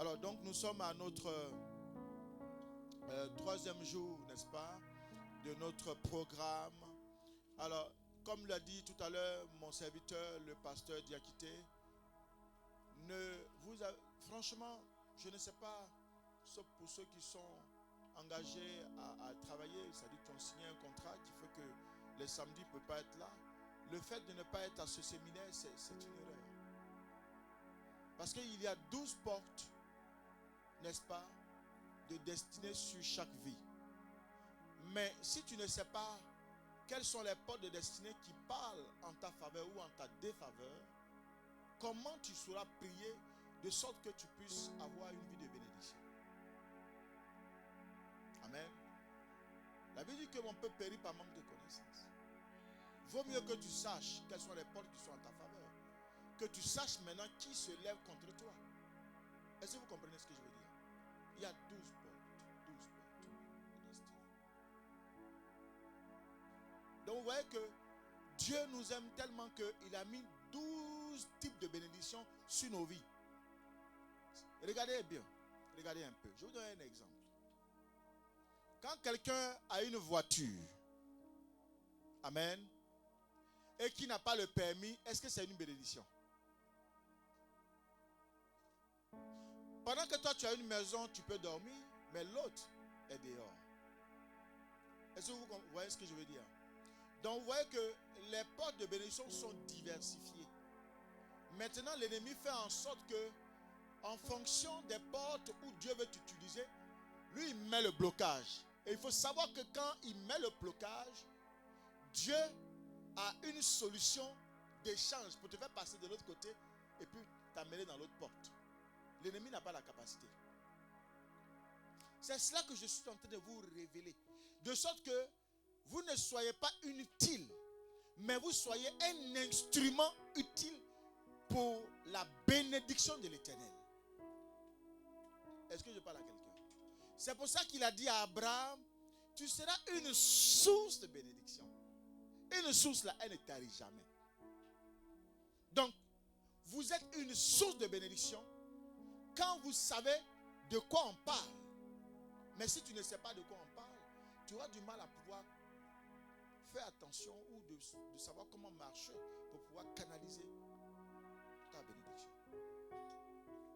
Alors donc nous sommes à notre troisième jour, n'est-ce pas, de notre programme. Alors, comme l'a dit tout à l'heure mon serviteur, le pasteur Diakité, franchement, je ne sais pas, sauf pour ceux qui sont engagés à travailler, c'est-à-dire qui ont signé un contrat qui fait que les samedis ne peuvent pas être là. Le fait de ne pas être à ce séminaire, c'est une erreur. Parce qu'il y a 12 portes, n'est-ce pas, de destinée sur chaque vie. Mais si tu ne sais pas quelles sont les portes de destinée qui parlent en ta faveur ou en ta défaveur, comment tu sauras prier de sorte que tu puisses avoir une vie de bénédiction? Amen. La Bible dit que mon peuple périt par manque de connaissance. Vaut mieux que tu saches quelles sont les portes qui sont en ta faveur, que tu saches maintenant qui se lève contre toi. Est-ce que vous comprenez ce que je veux dire? Il y a 12 portes. 12 portes de destinée. Donc vous voyez que Dieu nous aime tellement qu'il a mis 12 types de bénédictions sur nos vies. Regardez bien, regardez un peu. Je vous donne un exemple. Quand quelqu'un a une voiture, amen, et qui n'a pas le permis, est-ce que c'est une bénédiction? Pendant que toi tu as une maison, tu peux dormir, mais l'autre est dehors. Est-ce que vous voyez ce que je veux dire? Donc vous voyez que les portes de bénédiction sont diversifiées. Maintenant l'ennemi fait en sorte que, en fonction des portes où Dieu veut t'utiliser, lui il met le blocage. Et il faut savoir que quand il met le blocage, Dieu a une solution d'échange pour te faire passer de l'autre côté et puis t'amener dans l'autre porte. L'ennemi n'a pas la capacité. C'est cela que je suis en train de vous révéler. De sorte que vous ne soyez pas inutile, mais vous soyez un instrument utile pour la bénédiction de l'Éternel. Est-ce que je parle à quelqu'un? C'est pour ça qu'il a dit à Abraham, tu seras une source de bénédiction. Une source là, elle ne tarit jamais. Donc, vous êtes une source de bénédiction quand vous savez de quoi on parle. Mais si tu ne sais pas de quoi on parle, tu auras du mal à pouvoir faire attention ou de savoir comment marcher pour pouvoir canaliser ta bénédiction.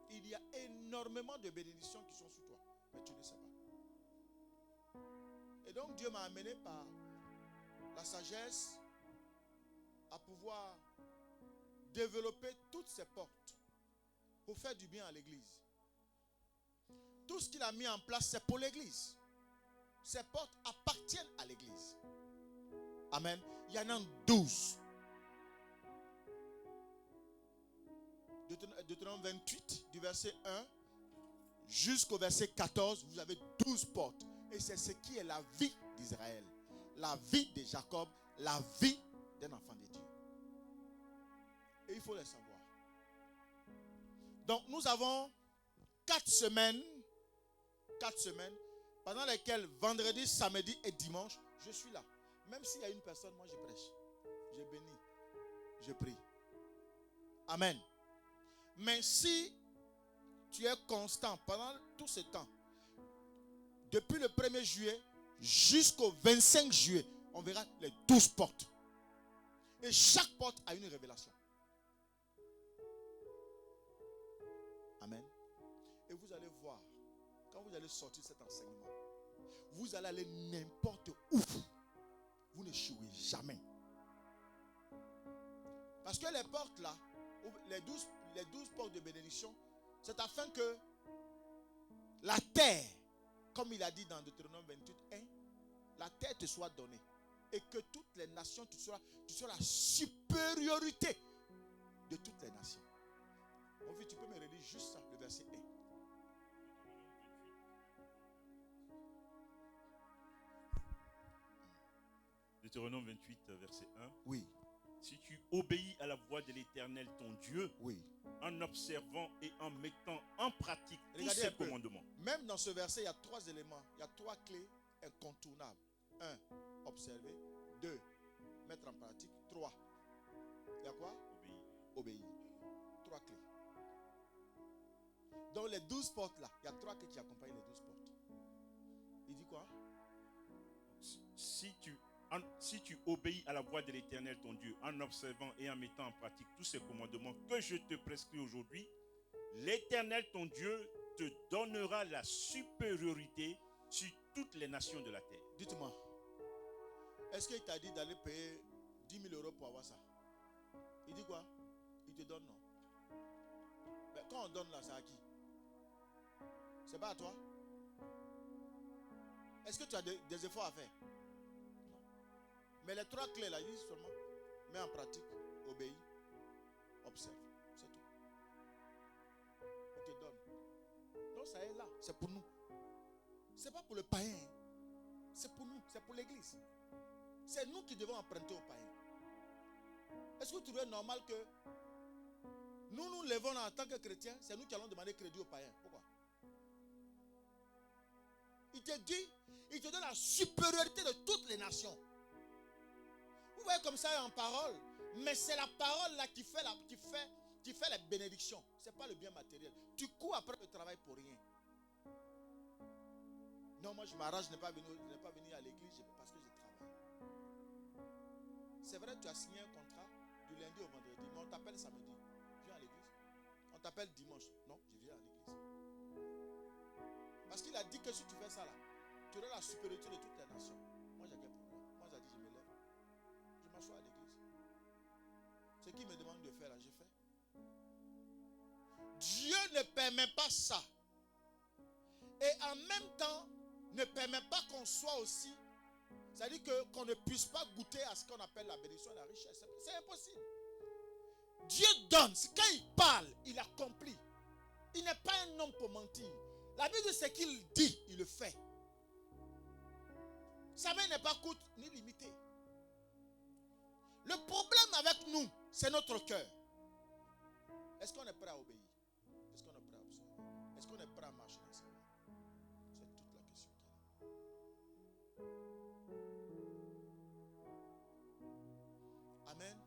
Il y a énormément de bénédictions qui sont sur toi, mais tu ne sais pas. Et donc Dieu m'a amené par la sagesse à pouvoir développer toutes ces portes pour faire du bien à l'église. Tout ce qu'il a mis en place, c'est pour l'église. Ces portes appartiennent à l'église. Amen. Il y en a 12. Deutéronome 28, du verset 1 jusqu'au verset 14, vous avez 12 portes. Et c'est ce qui est la vie d'Israël, la vie de Jacob, la vie d'un enfant de Dieu. Et il faut le savoir. Donc nous avons 4 semaines pendant lesquelles vendredi, samedi et dimanche, je suis là. Même s'il y a une personne, moi je prêche, je bénis, je prie. Amen. Mais si tu es constant pendant tout ce temps, depuis le 1er juillet jusqu'au 25 juillet, on verra les 12 portes. Et chaque porte a une révélation. Amen. Et vous allez voir, quand vous allez sortir cet enseignement, vous allez aller n'importe où. Vous n'échouez jamais. Parce que les portes là, les 12 portes de bénédiction, c'est afin que la terre, comme il a dit dans Deutéronome 28, la terre te soit donnée. Et que toutes les nations, tu sois la supériorité de toutes les nations. Mon fils, tu peux me relire juste ça, le verset 1. Deutéronome 28, verset 1. Oui. Si tu obéis à la voix de l'Éternel ton Dieu, oui, en observant et en mettant en pratique tous Regardez ses commandements. Même dans ce verset, il y a 3 éléments. Il y a 3 clés incontournables. 1. Observer. 2. Mettre en pratique. 3. Il y a quoi? Obéir. Obéir. 3 clés. Donc les 12 portes là, il y a 3 qui accompagnent les 12 portes. Il dit quoi? Si tu obéis à la voix de l'Éternel ton Dieu en observant et en mettant en pratique tous ces commandements que je te prescris aujourd'hui, l'Éternel ton Dieu te donnera la supériorité sur toutes les nations de la terre. Dites-moi, est-ce qu'il t'a dit d'aller payer 10 000 euros pour avoir ça? Il dit quoi? Il te donne, non? Mais quand on donne là, c'est à qui? C'est pas à toi? Est-ce que tu as des efforts à faire? Non. Mais les 3 clés là, il dit seulement mets en pratique, obéis, observe. C'est tout. Il te donne. Donc ça est là, c'est pour nous. C'est pas pour le païen. C'est pour nous, c'est pour l'église. C'est nous qui devons emprunter au païen. Est-ce que vous trouvez normal que nous levons là en tant que chrétiens, c'est nous qui allons demander crédit au païen? Pourquoi? Il te dit, il te donne la supériorité de toutes les nations. Vous voyez comme ça en parole, mais c'est la parole là qui fait la bénédiction. Ce n'est pas le bien matériel. Tu cours après le travail pour rien. Non, moi je m'arrange, je n'ai pas venu à l'église parce que je travaille. C'est vrai, tu as signé un contrat du lundi au vendredi, mais on t'appelle samedi. Viens à l'église. On t'appelle dimanche. Non, je viens à l'église. Parce qu'il a dit que si tu fais ça là, tu auras la supériorité de toutes les nations. Moi j'ai quel problème? Moi j'ai dit je me lève. Je m'assois à l'église. Ce qu'il me demande de faire là, je fais. Dieu ne permet pas ça. Et en même temps, ne permet pas qu'on soit aussi, c'est-à-dire qu'on ne puisse pas goûter à ce qu'on appelle la bénédiction et la richesse. C'est impossible. Dieu donne. Quand il parle, il accomplit. Il n'est pas un homme pour mentir. La Bible dit ce qu'il dit, il le fait. Sa main n'est pas courte ni limitée. Le problème avec nous, c'est notre cœur. Est-ce qu'on est prêt à obéir? Est-ce qu'on est prêt à observer? Est-ce qu'on est prêt à marcher dans sa voie? C'est toute la question qu'il y a. Amen.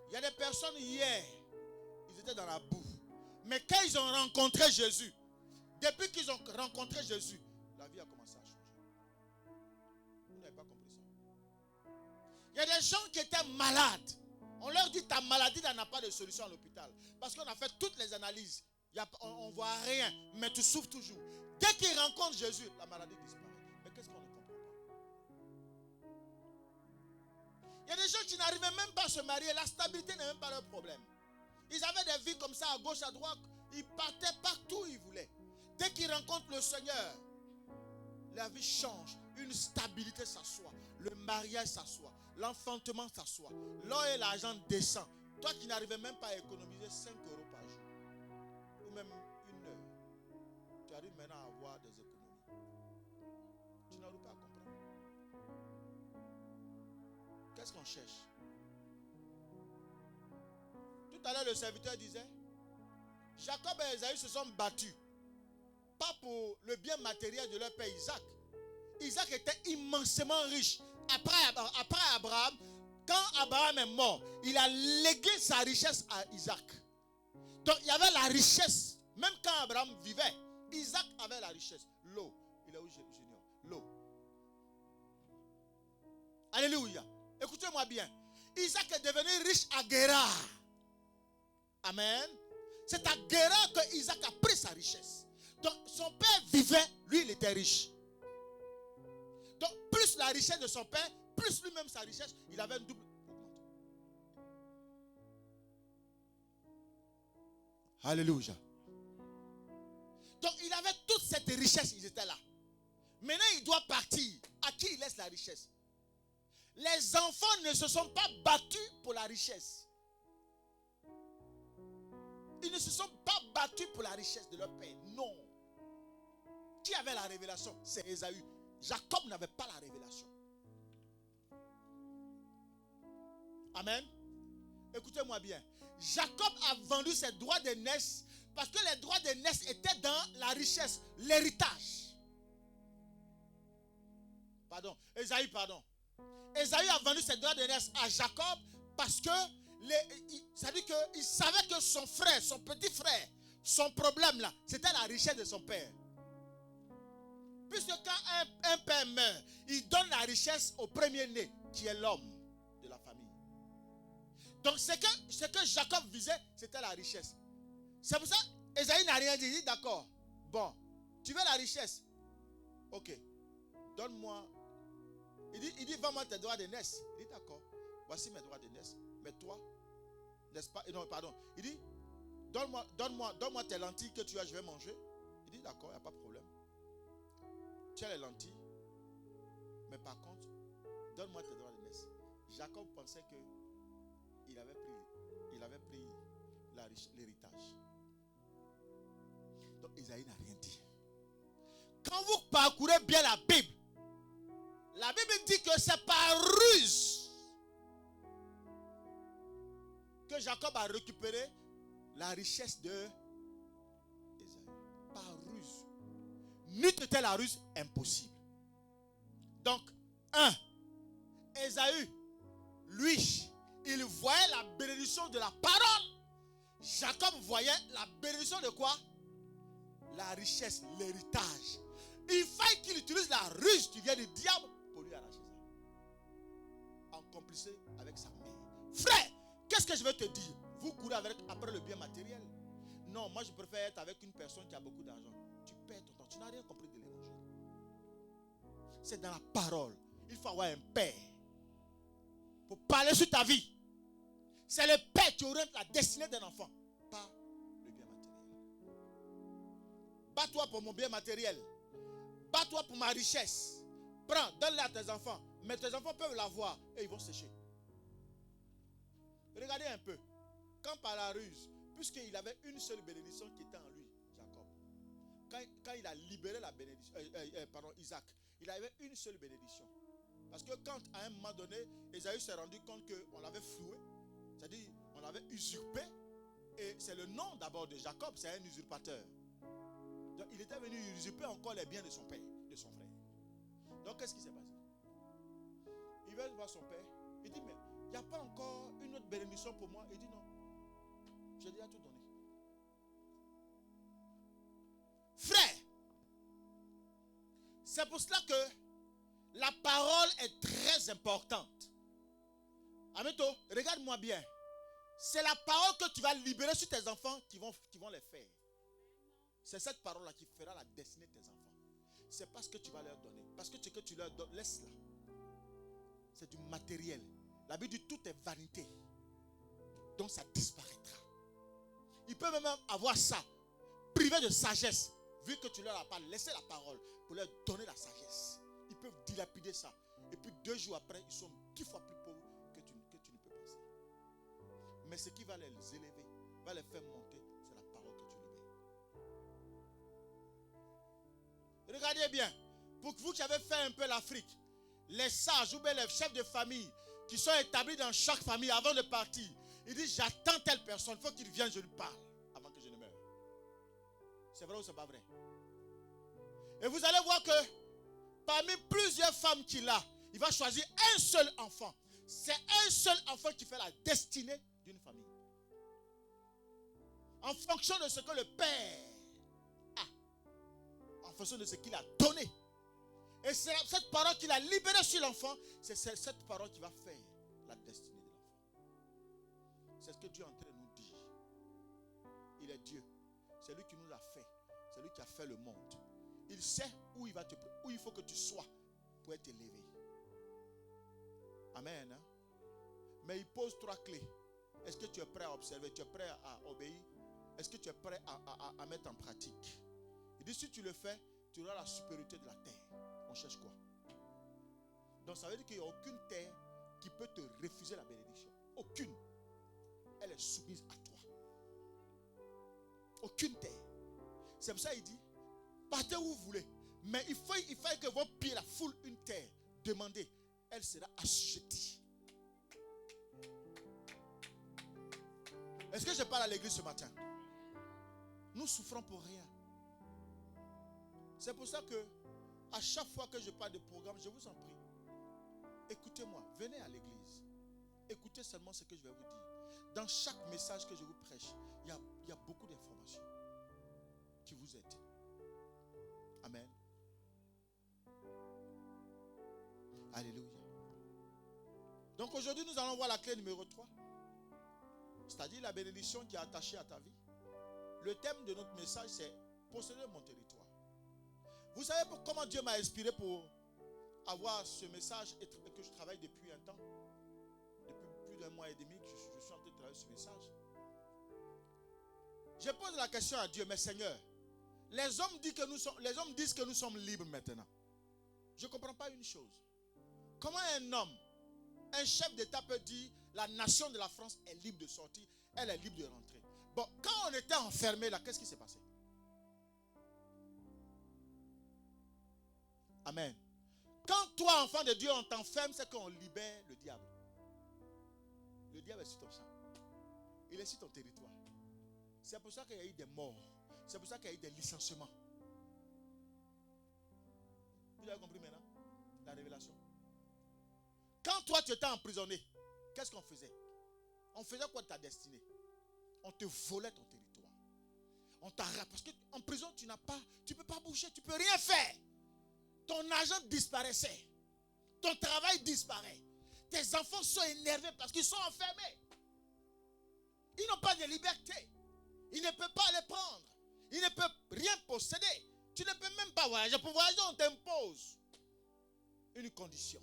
Il y a des personnes hier, ils étaient dans la boue. Mais quand ils ont rencontré Jésus, depuis qu'ils ont rencontré Jésus, la vie a commencé à changer. Vous n'avez pas compris ça? Il y a des gens qui étaient malades. On leur dit ta maladie n'a pas de solution à l'hôpital. Parce qu'on a fait toutes les analyses. On ne voit rien, mais tu souffres toujours. Dès qu'ils rencontrent Jésus, la maladie disparaît. Mais qu'est-ce qu'on ne comprend pas? Il y a des gens qui n'arrivaient même pas à se marier. La stabilité n'est même pas leur problème. Ils avaient des vies comme ça, à gauche, à droite. Ils partaient partout où ils voulaient. Dès qu'ils rencontrent le Seigneur, la vie change. Une stabilité s'assoit. Le mariage s'assoit. L'enfantement s'assoit. L'or et l'argent descend. Toi qui n'arrivais même pas à économiser 5 euros par jour, ou même 1 heure, tu arrives maintenant à avoir des économies. Tu n'arrives pas à comprendre. Qu'est-ce qu'on cherche? Tout à l'heure, le serviteur disait, Jacob et Esaü se sont battus. Pas pour le bien matériel de leur père Isaac. Isaac était immensément riche. Après Abraham, quand Abraham est mort, il a légué sa richesse à Isaac. Donc il y avait la richesse. Même quand Abraham vivait, Isaac avait la richesse. L'eau. Il est où Junior? L'eau. Alléluia. Écoutez-moi bien. Isaac est devenu riche à Guérar. Amen. C'est à Guérar que Isaac a pris sa richesse. Donc son père vivait, lui il était riche. Donc plus la richesse de son père, plus lui-même sa richesse, il avait une double augmentation. Alléluia. Donc il avait toute cette richesse, ils étaient là. Maintenant il doit partir. À qui il laisse la richesse? Les enfants ne se sont pas battus pour la richesse. Ils ne se sont pas battus pour la richesse de leur père. Non. Qui avait la révélation? C'est Esaü. Jacob n'avait pas la révélation. Amen. Écoutez-moi bien. Jacob a vendu ses droits d'aînesse parce que les droits d'aînesse étaient dans la richesse, l'héritage. Pardon. Esaü, pardon. Esaü a vendu ses droits d'aînesse à Jacob parce que ça dit qu'il savait que son frère, son petit frère, son problème là, c'était la richesse de son père. Puisque quand un père meurt, il donne la richesse au premier-né, qui est l'homme de la famille. Donc ce que Jacob visait, c'était la richesse. C'est pour ça qu'Ésaü n'a rien dit. Il dit d'accord, bon, tu veux la richesse? Ok, donne-moi. Il dit, vends-moi tes droits de naissance. Il dit d'accord, voici mes droits de naissance. Mais toi, n'est-ce pas? Non, pardon. Il dit, donne-moi tes lentilles que tu as, je vais manger. Il dit d'accord, il n'y a pas de problème. Tu as les lentilles, mais par contre, donne-moi tes droits de naissance. Jacob pensait qu'il avait pris l'héritage. Donc Ésaü n'a rien dit. Quand vous parcourez bien la Bible dit que c'est par ruse que Jacob a récupéré la richesse de Ésaü. Par ruse. N'eût été la ruse, impossible. Donc, Ésaü, lui, il voyait la bénédiction de la parole. Jacob voyait la bénédiction de quoi? La richesse, l'héritage. Il fallait qu'il utilise la ruse qui vient du diable pour lui arracher ça. En complicité avec sa mère. Frère, qu'est-ce que je vais te dire? Vous courez après le bien matériel. Non, moi je préfère être avec une personne qui a beaucoup d'argent. Tu perds ton temps. Tu n'as rien compris de l'évangile. C'est dans la parole. Il faut avoir un père pour parler sur ta vie. C'est le père qui oriente la destinée d'un enfant, pas le bien matériel. Bats-toi pour mon bien matériel. Bats-toi pour ma richesse. Prends, donne-la à tes enfants. Mais tes enfants peuvent l'avoir et ils vont sécher. Regardez un peu. Quand par la ruse, puisqu'il avait une seule bénédiction qui était en lui, Jacob. Quand il a libéré la bénédiction, Isaac, il avait une seule bénédiction. Parce que quand à un moment donné, Ésaü s'est rendu compte qu'on l'avait floué, c'est-à-dire on l'avait usurpé, et c'est le nom d'abord de Jacob, c'est un usurpateur. Donc il était venu usurper encore les biens de son père, de son frère. Donc qu'est-ce qui s'est passé? Il va voir son père, il dit mais il n'y a pas encore une autre bénédiction pour moi? Il dit non, j'ai déjà tout donné. Frère, c'est pour cela que la parole est très importante. Amito, regarde-moi bien. C'est la parole que tu vas libérer sur tes enfants qui vont les faire. C'est cette parole-là qui fera la destinée de tes enfants. C'est pas ce que tu vas leur donner. Parce que ce que tu leur donnes, laisse-la. C'est du matériel. La Bible dit tout est vanité. Donc ça disparaîtra. Ils peuvent même avoir ça, privé de sagesse, vu que tu leur as pas laissé la parole pour leur donner la sagesse. Ils peuvent dilapider ça. Et puis 2 jours après, ils sont 10 fois plus pauvres que tu ne peux penser. Mais ce qui va les élever, va les faire monter, c'est la parole que tu libères. Regardez bien, pour vous qui avez fait un peu l'Afrique, les sages ou bien les chefs de famille qui sont établis dans chaque famille avant de partir, ils disent j'attends telle personne, il faut qu'il vienne, je lui parle avant que je ne meure. C'est vrai ou c'est pas vrai? Et vous allez voir que parmi plusieurs femmes qu'il a, il va choisir un seul enfant. C'est un seul enfant qui fait la destinée d'une famille. En fonction de ce que le père a. En fonction de ce qu'il a donné. Et c'est cette parole qu'il a libérée sur l'enfant, c'est cette parole qui va faire la destinée de l'enfant. C'est ce que Dieu est en train de nous dire. Il est Dieu. C'est lui qui nous a fait. C'est lui qui a fait le monde. Il sait où il faut que tu sois pour être élevé. Amen. Hein? Mais il pose 3 clés. Est-ce que tu es prêt à observer? Tu es prêt à obéir? Est-ce que tu es prêt à mettre en pratique? Il dit si tu le fais, tu auras la supériorité de la terre. On cherche quoi? Donc ça veut dire qu'il n'y a aucune terre qui peut te refuser la bénédiction. Aucune. Elle est soumise à toi. Aucune terre. C'est pour ça qu'il dit partez où vous voulez. Mais il faut que vos pieds la foulent une terre. Demandez. Elle sera assujettie. Est-ce que je parle à l'église ce matin? Nous souffrons pour rien. C'est pour ça que à chaque fois que je parle de programme, je vous en prie, écoutez-moi, venez à l'église. Écoutez seulement ce que je vais vous dire. Dans chaque message que je vous prêche, il y a beaucoup d'informations. qui vous aide. Amen. Alléluia. Donc aujourd'hui, nous allons voir la clé numéro 3. C'est-à-dire la bénédiction qui est attachée à ta vie. Le thème de notre message, c'est posséder mon territoire. Vous savez comment Dieu m'a inspiré pour avoir ce message et que je travaille depuis un temps? Depuis plus d'un mois et demi que je suis en train de travailler ce message. Je pose la question à Dieu, mais Seigneur, les hommes disent que nous sommes libres maintenant. Je ne comprends pas une chose. Comment un homme, un chef d'État peut dire la nation de la France est libre de sortir, elle est libre de rentrer? Bon, quand on était enfermé là, qu'est-ce qui s'est passé? Amen. Quand toi, enfant de Dieu, on t'enferme, c'est qu'on libère le diable. Le diable est sur ton champ. Il est sur ton territoire. C'est pour ça qu'il y a eu des morts. C'est pour ça qu'il y a eu des licenciements. Vous avez compris maintenant la révélation? Quand toi, tu étais emprisonné, qu'est-ce qu'on faisait? On faisait quoi de ta destinée? On te volait ton territoire. On t'arrache. Parce qu'en prison, tu ne peux pas bouger, tu ne peux rien faire. Ton argent disparaissait. Ton travail disparaît. Tes enfants sont énervés parce qu'ils sont enfermés. Ils n'ont pas de liberté. Ils ne peuvent pas les prendre. Ils ne peuvent rien posséder. Tu ne peux même pas voyager. Pour voyager, on t'impose une condition.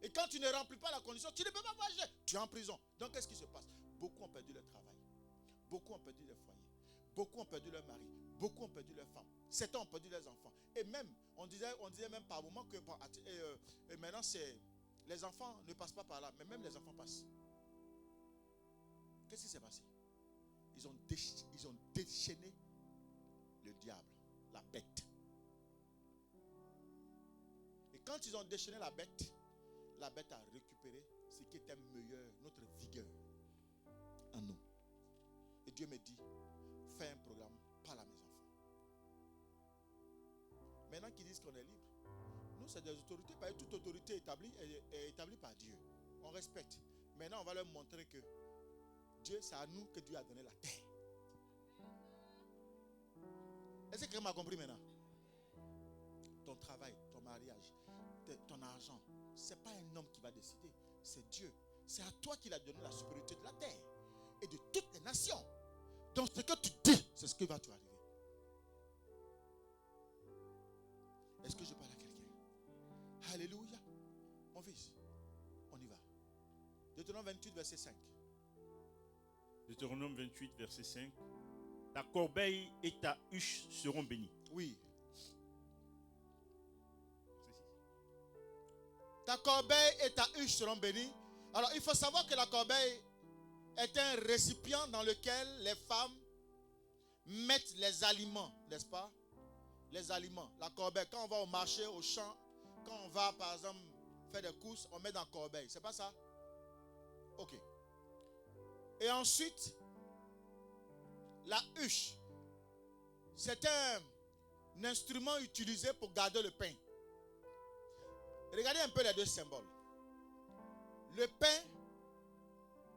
Et quand tu ne remplis pas la condition, tu ne peux pas voyager. Tu es en prison. Donc, qu'est-ce qui se passe? Beaucoup ont perdu leur travail. Beaucoup ont perdu leur foyer. Beaucoup ont perdu leur mari. Beaucoup ont perdu leurs femmes. Certains ont perdu leurs enfants. Et même, on disait même par moment que maintenant, les enfants ne passent pas par là. Mais même les enfants passent. Qu'est-ce qui s'est passé? Ils ont déchaîné le diable, la bête. Et quand ils ont déchaîné la bête a récupéré ce qui était meilleur, notre vigueur en nous. Et Dieu me dit, fais un programme par la maison. Maintenant qu'ils disent qu'on est libre, nous c'est des autorités, parce que toute autorité établie est établie par Dieu. On respecte. Maintenant on va leur montrer que Dieu, c'est à nous que Dieu a donné la terre. Est-ce que quelqu'un m'a compris maintenant? Ton travail, ton mariage, ton argent, ce n'est pas un homme qui va décider, c'est Dieu. C'est à toi qu'il a donné la supériorité de la terre et de toutes les nations. Donc ce que tu dis, c'est ce qui va te arriver. Est-ce que je parle à quelqu'un? Alléluia. Mon fils, on y va. Deutéronome 28, verset 5. Deutéronome 28, verset 5. Ta corbeille et ta huche seront bénies. Oui. Ta corbeille et ta huche seront bénies. Alors, il faut savoir que la corbeille est un récipient dans lequel les femmes mettent les aliments, n'est-ce pas? Les aliments. La corbeille, quand on va au marché, au champ, quand on va, par exemple, faire des courses, on met dans la corbeille. C'est pas ça? Ok. Et ensuite, la huche, c'est un instrument utilisé pour garder le pain. Regardez un peu les deux symboles. Le pain,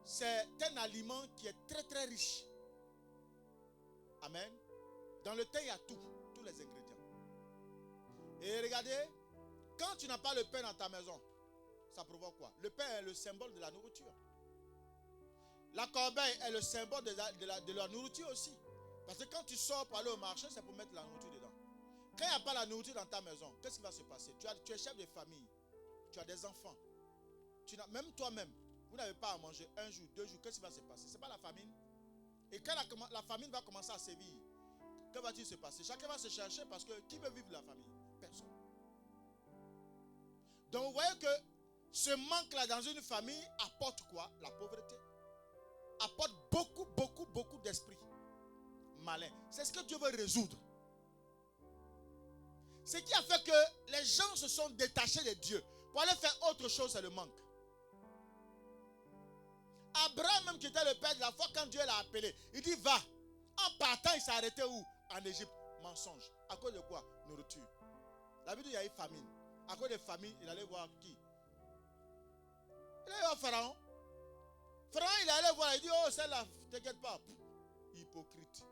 c'est un aliment qui est très très riche. Amen. Dans le pain, il y a tous les ingrédients. Et regardez, quand tu n'as pas le pain dans ta maison, ça provoque quoi? Le pain est le symbole de la nourriture. La corbeille est le symbole de la nourriture aussi. Parce que quand tu sors pour aller au marché, c'est pour mettre la nourriture dedans. Quand il n'y a pas la nourriture dans ta maison, qu'est-ce qui va se passer? Tu es chef de famille, tu as des enfants. Même toi-même, vous n'avez pas à manger un jour, 2 jours, qu'est-ce qui va se passer? Ce n'est pas la famine. Et quand la famine va commencer à sévir, que va-t-il se passer? Chacun va se chercher parce que qui veut vivre la famille? Personne. Donc vous voyez que ce manque-là dans une famille apporte quoi? La pauvreté. Apporte beaucoup d'esprit malin. C'est ce que Dieu veut résoudre. Ce qui a fait que les gens se sont détachés de Dieu pour aller faire autre chose, c'est le manque. Abraham, même qui était le père de la foi, quand Dieu l'a appelé, il dit va. En partant, il s'est arrêté où? En Égypte. Mensonge. À cause de quoi? Nourriture. La Bible dit il y a eu famine. À cause de famine, il allait voir qui? Il allait voir Pharaon. Pharaon, il allait voir, il dit oh celle-là, t'inquiète pas. Hypocrite.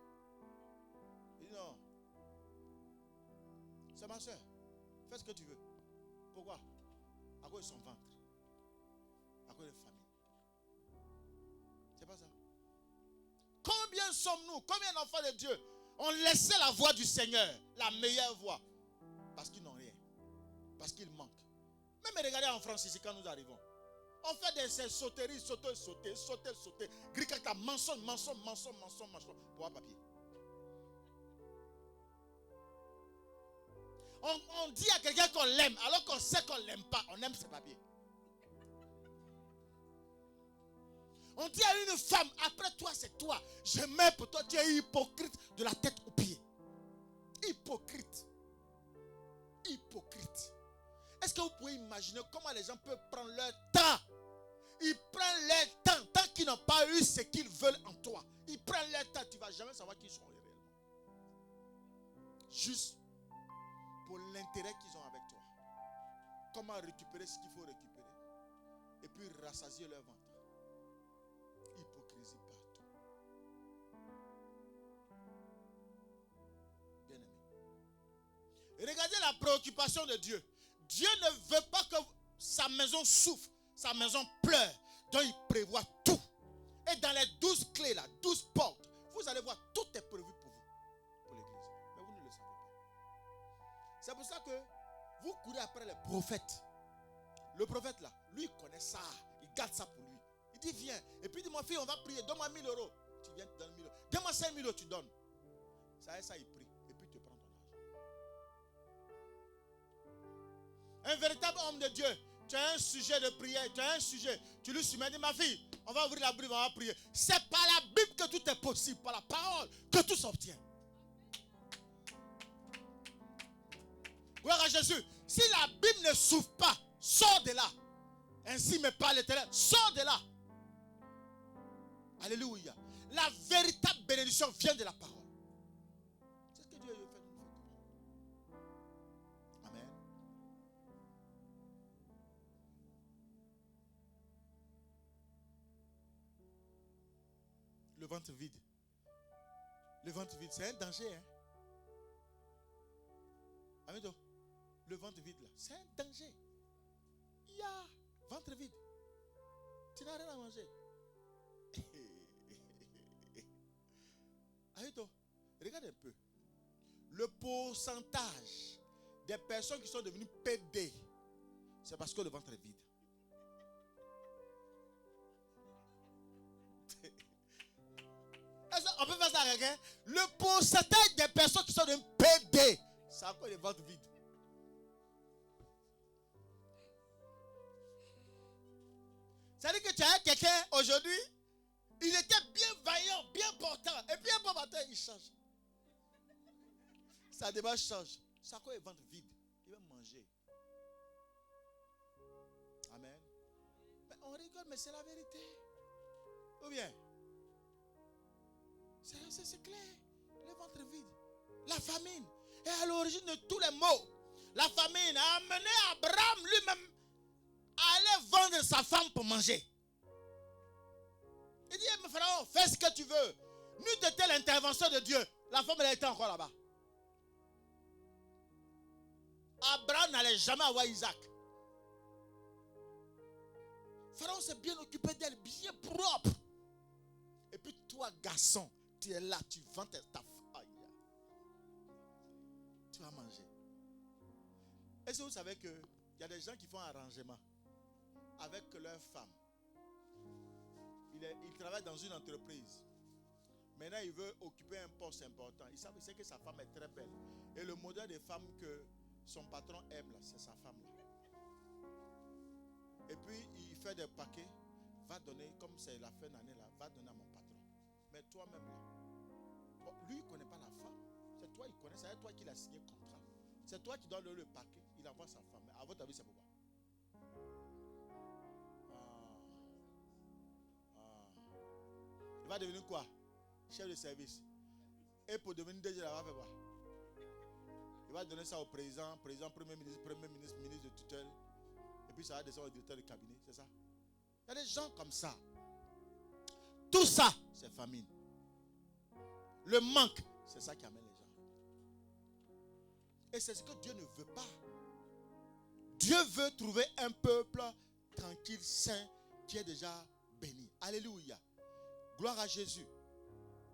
Il dit non. C'est ma soeur. Fais ce que tu veux. Pourquoi? À cause de son ventre. À cause de la famille. C'est pas ça. Combien sommes-nous? Combien d'enfants de Dieu ont laissé la voix du Seigneur, la meilleure voix, parce qu'ils n'ont rien, parce qu'ils manquent. Même regardez en France ici quand nous arrivons. On fait des sauteries, sauter. Gricata, mensonge, pour un papier. On dit à quelqu'un qu'on l'aime, alors qu'on sait qu'on ne l'aime pas, on aime ses papiers. On dit à une femme, après toi c'est toi, je meurs pour toi, tu es hypocrite de la tête aux pieds. Hypocrite. Est-ce que vous pouvez imaginer comment les gens peuvent prendre leur temps? Ils prennent leur temps, tant qu'ils n'ont pas eu ce qu'ils veulent en toi. Ils prennent leur temps, tu ne vas jamais savoir qui ils sont réellement. Juste pour l'intérêt qu'ils ont avec toi. Comment récupérer ce qu'il faut récupérer. Et puis rassasier leur ventre. Hypocrisie partout. Bien aimé. Regardez la préoccupation de Dieu. Dieu ne veut pas que sa maison souffre, sa maison pleure. Donc il prévoit tout. Et dans les 12 clés là, 12 portes, vous allez voir, tout est prévu pour vous, pour l'église. Mais vous ne le savez pas. C'est pour ça que vous courez après les prophètes. Le prophète là, lui il connaît ça. Il garde ça pour lui. Il dit viens. Et puis il dit mon fils, on va prier. Donne-moi 1000 euros. Tu viens, tu donnes 1000 euros. Donne-moi 5000 euros, tu donnes. Ça il prie. Et puis tu prends ton argent. Un véritable homme de Dieu. Tu as un sujet de prière. Tu as un sujet. Tu lui soumets. Dis ma fille, on va ouvrir la Bible, on va prier. C'est par la Bible que tout est possible. Par la parole que tout s'obtient. Gloire à Jésus. Si la Bible ne s'ouvre pas, sors de là. Ainsi me parle l'Éternel. Sors de là. Alléluia. La véritable bénédiction vient de la parole. C'est ce que Dieu veut faire. Amen. Le ventre vide. Le ventre vide, c'est un danger. Hein? Amen. Le ventre vide là, c'est un danger. Ventre vide. Tu n'as rien à manger. Arrête-toi. Regarde un peu. Le pourcentage des personnes qui sont devenues PD, c'est parce que le ventre est vide. On peut faire ça avec quelqu'un. Le pourcentage des personnes qui sont devenues PD, c'est à cause du ventre vide. C'est-à-dire que tu as quelqu'un aujourd'hui, il était bien vaillant, bien portant, et puis un bon matin, il change. Sa démarche change. C'est à quoi il ventre vide. Il va manger. Amen. Mais on rigole, mais c'est la vérité. Ou bien, c'est clair. Le ventre vide. La famine est à l'origine de tous les maux. La famine a amené Abraham lui-même aller vendre sa femme pour manger. Il dit, mon frère, fais ce que tu veux. N'eût été l'intervention de Dieu, la femme elle était encore là-bas. Abraham n'allait jamais avoir Isaac. Pharaon s'est bien occupé d'elle, bien propre. Et puis toi, garçon, tu es là, tu vends ta femme. Tu vas manger. Est-ce que vous savez qu'il y a des gens qui font arrangement avec leur femme? Il travaille dans une entreprise. Maintenant, il veut occuper un poste important. Il sait que sa femme est très belle. Et le modèle de femme que son patron aime, c'est sa femme. Et puis, il fait des paquets. Va donner, comme c'est la fin d'année, va donner à mon patron. Mais toi-même, lui, il ne connaît pas la femme. C'est toi, il connaît. C'est toi qui l'as signé contrat. C'est toi qui dois donner le paquet. Il envoie sa femme. À votre avis, c'est pourquoi? Il va devenir quoi? Chef de service. Et pour devenir DG, il va faire quoi? Il va donner ça au président, premier ministre, ministre de tutelle. Et puis ça va descendre au directeur de cabinet, c'est ça? Il y a des gens comme ça. Tout ça, c'est famine. Le manque, c'est ça qui amène les gens. Et c'est ce que Dieu ne veut pas. Dieu veut trouver un peuple tranquille, saint, qui est déjà béni. Alléluia. Gloire à Jésus.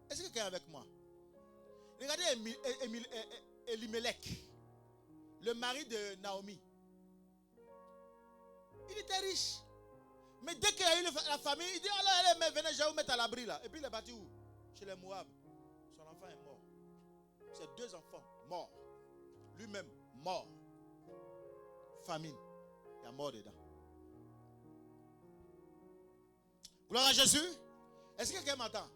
Est-ce que quelqu'un est avec moi? Regardez Elimelech, le mari de Naomi. Il était riche. Mais dès qu'il a eu la famille, il dit, allez, venez, je vais vous mettre à l'abri là. Et puis il est parti où? Chez les Moab. Son enfant est mort. Ses 2 enfants morts. Lui-même mort. Famine. Il y a mort dedans. Gloire à Jésus. Est-ce que quelqu'un m'entend?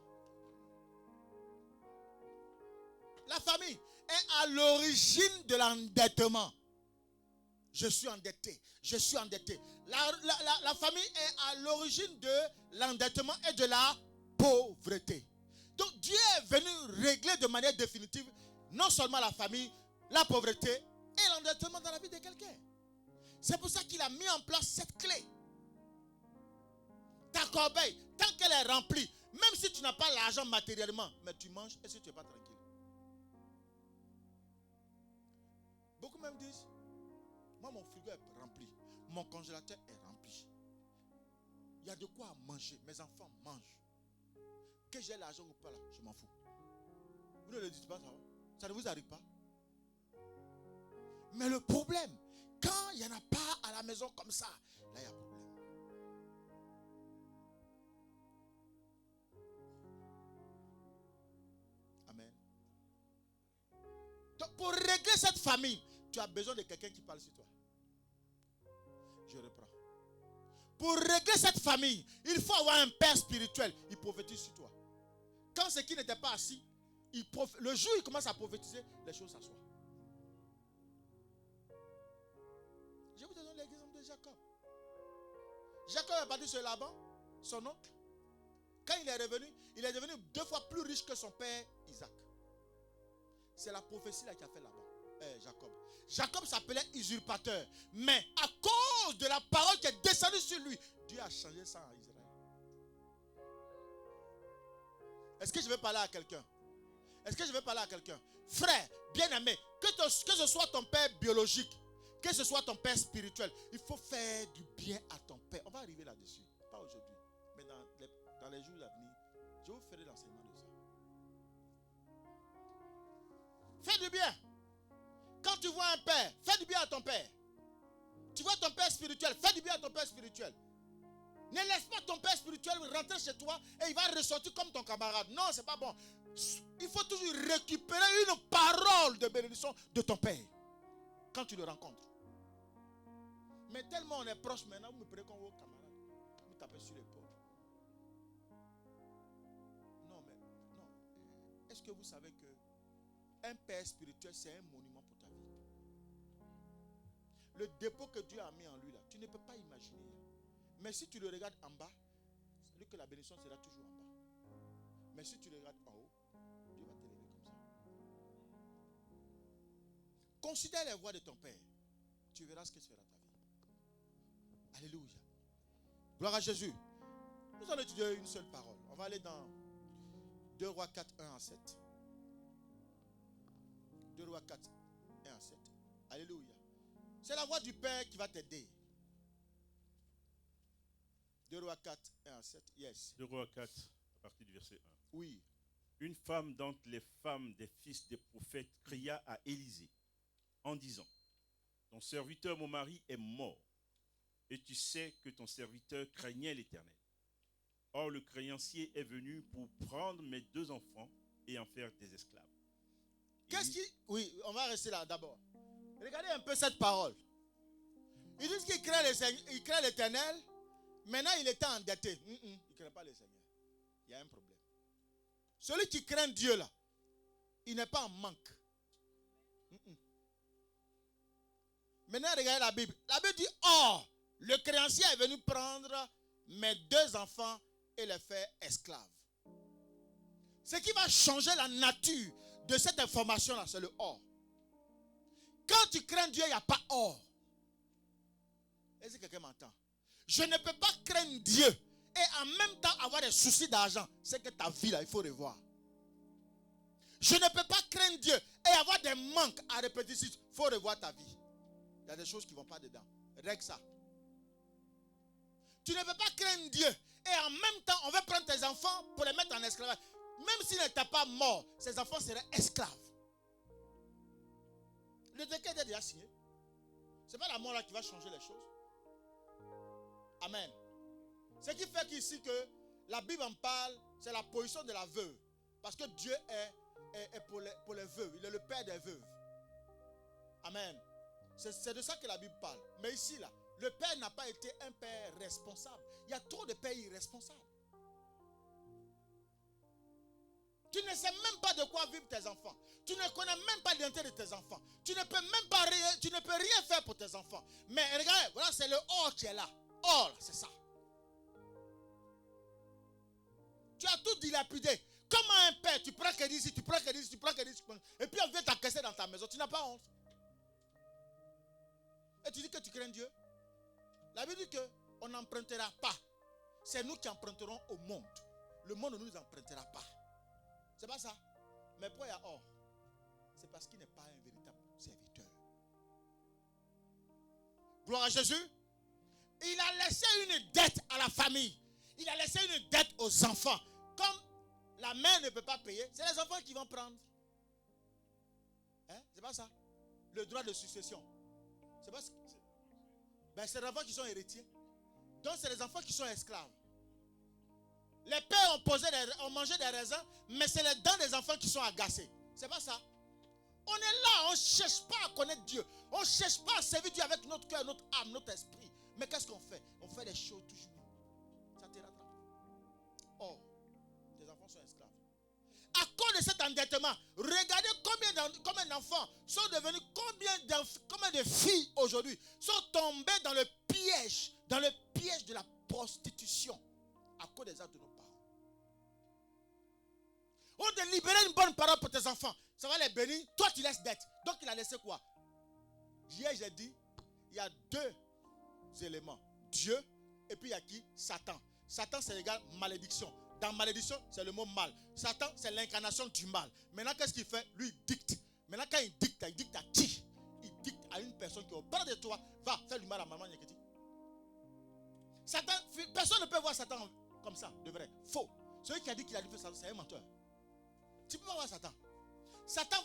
La famille est à l'origine de l'endettement. Je suis endetté. Je suis endetté. La famille est à l'origine de l'endettement et de la pauvreté. Donc Dieu est venu régler de manière définitive non seulement la famille, la pauvreté et l'endettement dans la vie de quelqu'un. C'est pour ça qu'il a mis en place cette clé. Ta corbeille, tant qu'elle est remplie, même si tu n'as pas l'argent matériellement, mais tu manges et si tu n'es pas tranquille. Beaucoup même disent, moi mon frigo est rempli, mon congélateur est rempli. Il y a de quoi manger, mes enfants mangent. Que j'ai l'argent ou pas là, je m'en fous. Vous ne le dites pas ça, ça ne vous arrive pas. Mais le problème, quand il n'y en a pas à la maison comme ça, là il y a problème. Amen. Donc pour régler cette famille, tu as besoin de quelqu'un qui parle sur toi. Je reprends. Pour régler cette famille, il faut avoir un père spirituel. Il prophétise sur toi. Quand ce qui n'était pas assis, le jour où il commence à prophétiser, les choses s'assoient. Je vous donne l'exemple de Jacob. Jacob est parti sur Laban, son oncle. Quand il est devenu 2 fois plus riche que son père Isaac. C'est la prophétie là qui a fait Jacob. Jacob s'appelait usurpateur. Mais à cause de la parole qui est descendue sur lui, Dieu a changé ça en Israël. Est-ce que je vais parler à quelqu'un? Est-ce que je vais parler à quelqu'un? Frère, bien-aimé, que ce soit ton père biologique, que ce soit ton père spirituel, il faut faire du bien à ton père. On va arriver là-dessus. Pas aujourd'hui, mais dans les jours à venir, je vous ferai l'enseignement de ça. Fais du bien. Quand tu vois un père, fais du bien à ton père. Tu vois ton père spirituel, fais du bien à ton père spirituel. Ne laisse pas ton père spirituel rentrer chez toi et il va ressortir comme ton camarade. Non, c'est pas bon. Il faut toujours récupérer une parole de bénédiction de ton père quand tu le rencontres. Mais tellement on est proche maintenant, vous me prenez comme vos camarades. Vous me tapez sur l'épaule. Non. Est-ce que vous savez que un père spirituel, c'est un monument pour ta vie? Le dépôt que Dieu a mis en lui là, tu ne peux pas imaginer. Mais si tu le regardes en bas, c'est-à-dire que la bénédiction sera toujours en bas. Mais si tu le regardes en haut, Dieu va t'élever comme ça. Considère les voies de ton père. Tu verras ce que sera ta vie. Alléluia. Gloire à Jésus. Nous allons étudier une seule parole. On va aller dans 2 Rois 4, 1 à 7. 2 Rois 4, 1 à 7. Alléluia. C'est la voix du Père qui va t'aider. 2 Rois 4, 1 à 7. Yes. 2 Rois 4, à partir du verset 1. Oui. Une femme d'entre les femmes des fils des prophètes cria à Élisée en disant, ton serviteur, mon mari, est mort. Et tu sais que ton serviteur craignait l'Éternel. Or, le créancier est venu pour prendre mes 2 enfants et en faire des esclaves. Oui, on va rester là d'abord. Regardez un peu cette parole. Ils disent qu'il craint l'Éternel. Maintenant, il était endetté. Il ne craint pas le Seigneur. Il y a un problème. Celui qui craint Dieu là, il n'est pas en manque. Maintenant, regardez la Bible. La Bible dit, or, le créancier est venu prendre mes 2 enfants et les faire esclaves. Ce qui va changer la nature de cette information-là, c'est le or. Quand tu crains Dieu, il n'y a pas or. Est-ce que quelqu'un m'entend? Je ne peux pas craindre Dieu et en même temps avoir des soucis d'argent. C'est que ta vie là, il faut revoir. Je ne peux pas craindre Dieu et avoir des manques à répétition. Il faut revoir ta vie. Il y a des choses qui ne vont pas dedans. Règle ça. Tu ne peux pas craindre Dieu et en même temps, on veut prendre tes enfants pour les mettre en esclavage. Même s'ils n'étaient pas morts, ces enfants seraient esclaves. Le décret est déjà signé. Ce n'est pas la mort là qui va changer les choses. Amen. Ce qui fait qu'ici que la Bible en parle, c'est la position de la veuve. Parce que Dieu est pour les veuves. Il est le père des veuves. Amen. C'est de ça que la Bible parle. Mais ici, là, le père n'a pas été un père responsable. Il y a trop de pères irresponsables. Tu ne sais même pas de quoi vivent tes enfants. Tu ne connais même pas l'identité de tes enfants. Tu ne peux même pas tu ne peux rien faire pour tes enfants. Mais regarde, voilà, c'est le or qui est là. Or, c'est ça. Tu as tout dilapidé. Comment un père, tu prends crédit ici, tu prends crédit ici, tu prends crédit ici, et puis on vient t'encaisser dans ta maison. Tu n'as pas honte. Et tu dis que tu crains Dieu. La Bible dit qu'on n'empruntera pas. C'est nous qui emprunterons au monde. Le monde ne nous empruntera pas. C'est pas ça. Mais pourquoi il y a or? C'est parce qu'il n'est pas un véritable serviteur. Gloire à Jésus. Il a laissé une dette à la famille. Il a laissé une dette aux enfants. Comme la mère ne peut pas payer, c'est les enfants qui vont prendre. Hein? C'est pas ça. Le droit de succession. C'est pas. Ben, c'est les enfants qui sont héritiers. Donc c'est les enfants qui sont esclaves. Les pères ont mangé des raisins, mais c'est les dents des enfants qui sont agacées. C'est pas ça. On est là, on ne cherche pas à connaître Dieu. On ne cherche pas à servir Dieu avec notre cœur, notre âme, notre esprit. Mais qu'est-ce qu'on fait? On fait des choses toujours. Ça te rattrape. Oh, tes enfants sont esclaves. À cause de cet endettement, regardez combien d'enfants sont devenus, combien de filles aujourd'hui sont tombées dans le piège de la prostitution à cause des actes de nos parents. On te libérer une bonne parole pour tes enfants, ça va les bénir. Toi tu laisses dette. Donc il a laissé quoi? Hier j'ai dit, il y a deux éléments. Dieu et puis il y a qui? Satan. Satan c'est égal malédiction. Dans malédiction, c'est le mot mal. Satan, c'est l'incarnation du mal. Maintenant, qu'est-ce qu'il fait? Lui, il dicte. Maintenant, quand il dicte à qui? Il dicte à une personne qui est auprès de toi. Va faire du mal à maman Nyeketi. Satan, personne ne peut voir Satan comme ça, de vrai. Faux. Celui qui a dit qu'il a dit ça, c'est un menteur. Tu ne peux pas voir Satan. Satan